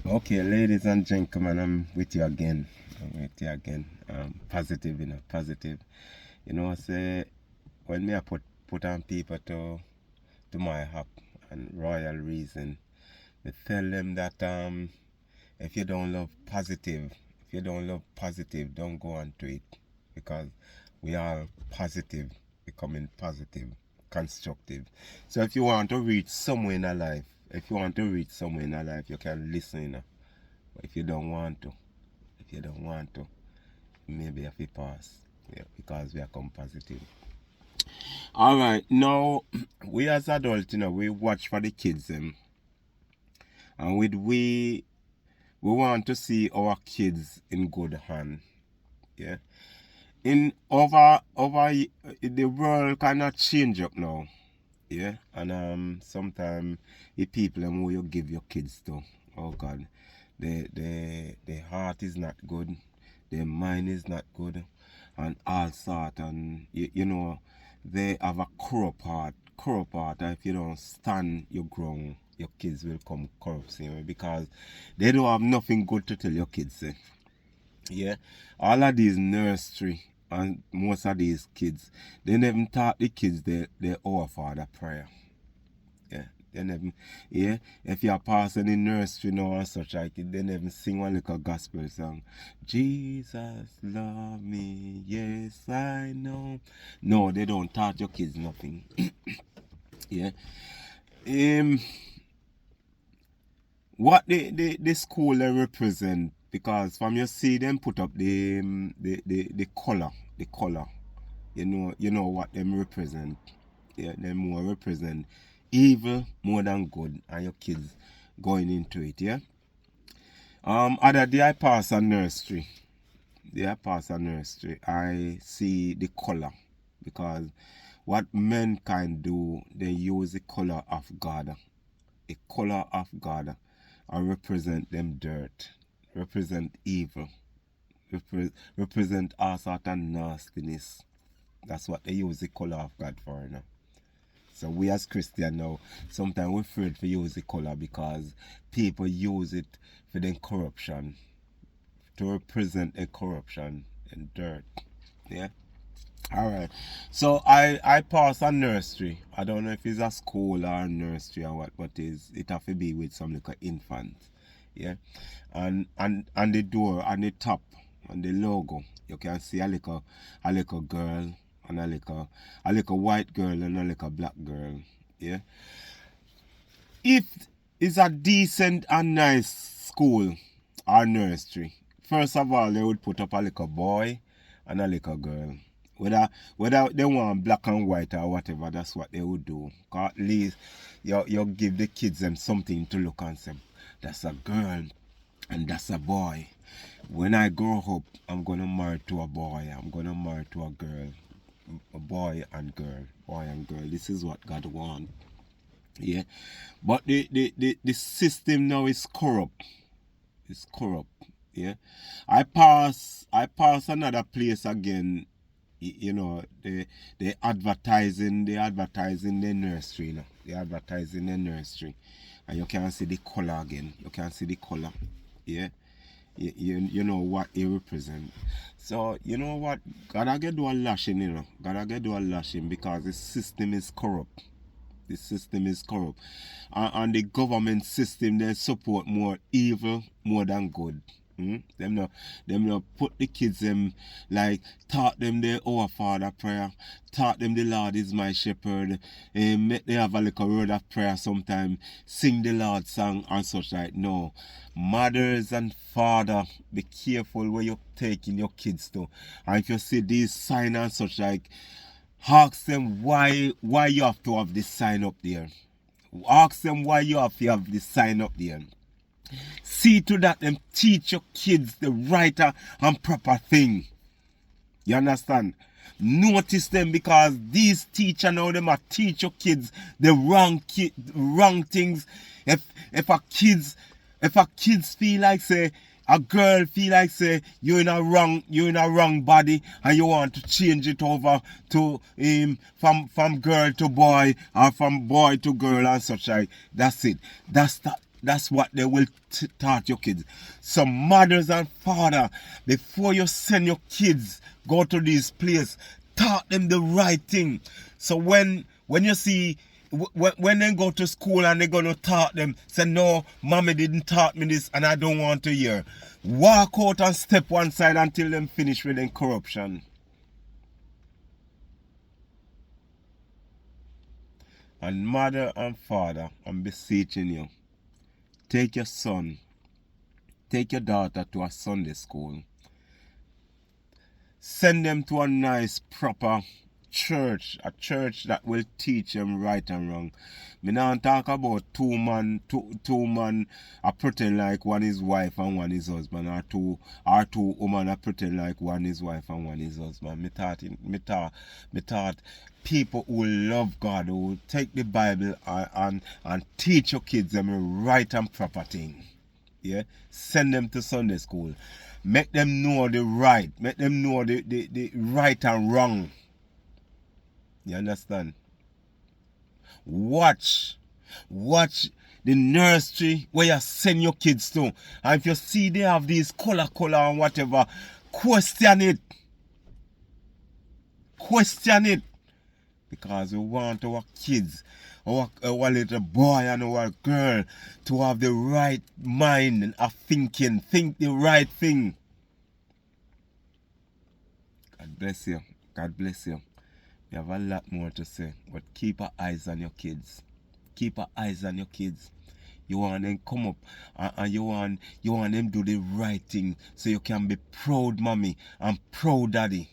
Okay, ladies and gentlemen, I'm with you again. I'm with you again. Positive, positive. Say when me I put on people to my hop and royal reason, they tell them that if you don't love positive, don't go on to it because we are positive, becoming positive, constructive. So if you want to reach somewhere in a life, you can listen. But if you don't want to, maybe if you pass, yeah, because we are come positive. All right, now we as adults, we watch for the kids, and we want to see our kids in good hand. Yeah, in over the world cannot change up now. Yeah, and sometimes the people who you give your kids to, oh God, the heart is not good, their mind is not good, and all sort, and they have a corrupt heart, and if you don't stand your ground, your kids will come corrupt, because they don't have nothing good to tell your kids. Yeah, all of these nursery and most of these kids, they never taught the kids the Our Father prayer. Yeah, they never. Yeah, if you are passing in nursery now and such like, they never sing one little gospel song. Jesus love me, yes I know. No, they don't taught your kids nothing. Yeah. Um, what the school they represent, because from you see them put up the color, you know what them represent. Yeah, them more represent evil more than good, and your kids going into it. Yeah. Other day I pass a nursery. I see the color, because what mankind do, they use the color of God. The color of God and represent them dirt, represent evil, represent all sort of nastiness. That's what they use the color of God for, So we as Christian now, sometimes we're afraid to use the color because people use it for the corruption, to represent a corruption and dirt. Yeah. All right. So I pass a nursery. I don't know if it's a school or a nursery or what, but it have to be with some little infant. Yeah. And the door and the top and the logo, you can see a little girl and a little white girl and a little black girl. Yeah. If it's a decent and nice school or nursery, first of all they would put up a little boy and a little girl. Whether they want black and white or whatever, that's what they would do. 'Cause at least you give the kids them something to look and say, that's a girl and that's a boy. When I grow up, I'm gonna marry to a boy. I'm gonna marry to a girl. A boy and girl. This is what God wants. Yeah. But the system now is corrupt. It's corrupt. Yeah. I pass another place again. They advertising the nursery, They advertising the nursery. And you can see the color again. You can see the color. Yeah. You know what it represent. So you know what? Gotta get do a lashing, Gotta get do a lashing because the system is corrupt. The system is corrupt. And the government system, they support more evil more than good. Them no put the kids them, like taught them the Our Father prayer, taught them the Lord is my shepherd, make they have a little word of prayer sometime, sing the Lord song and such like. No. Mothers and father, be careful where you're taking your kids to. And if you see these signs and such like, ask them why you have to have this sign up there. Ask them why you have to have this sign up there. See to that them teach your kids the right and proper thing. You understand? Notice them, because these teachers now them are teach your kids the wrong things. If a kids feel like say, a girl feel like say you're in a wrong body and you want to change it over to from girl to boy or from boy to girl and such like, that's it. That's what they will taught your kids. Some mothers and father, before you send your kids go to this place, taught them the right thing. So when you see when they go to school and they're gonna taught them, say no, mommy didn't taught me this and I don't want to hear. Walk out and step one side until them finish with them corruption. And mother and father, I'm beseeching you, take your son, take your daughter to a Sunday school. Send them to a nice, proper church, a church that will teach them right and wrong. Me not talk about two man I pretend like one is wife and one is husband, or two women I pretend like one is wife and one is husband. Me thought people who love God, who will take the Bible and teach your kids them a right and proper thing. Yeah, send them to Sunday school. Make them know the right. Make them know the right and wrong. You understand? Watch the nursery where you send your kids to. And if you see they have these color and whatever, question it. Question it. Because we want our kids, our little boy and our girl, to have the right mind of thinking. Think the right thing. God bless you. God bless you. You have a lot more to say, but keep our eyes on your kids. Keep our eyes on your kids. You want them come up and you want them do the right thing so you can be proud mommy and proud daddy.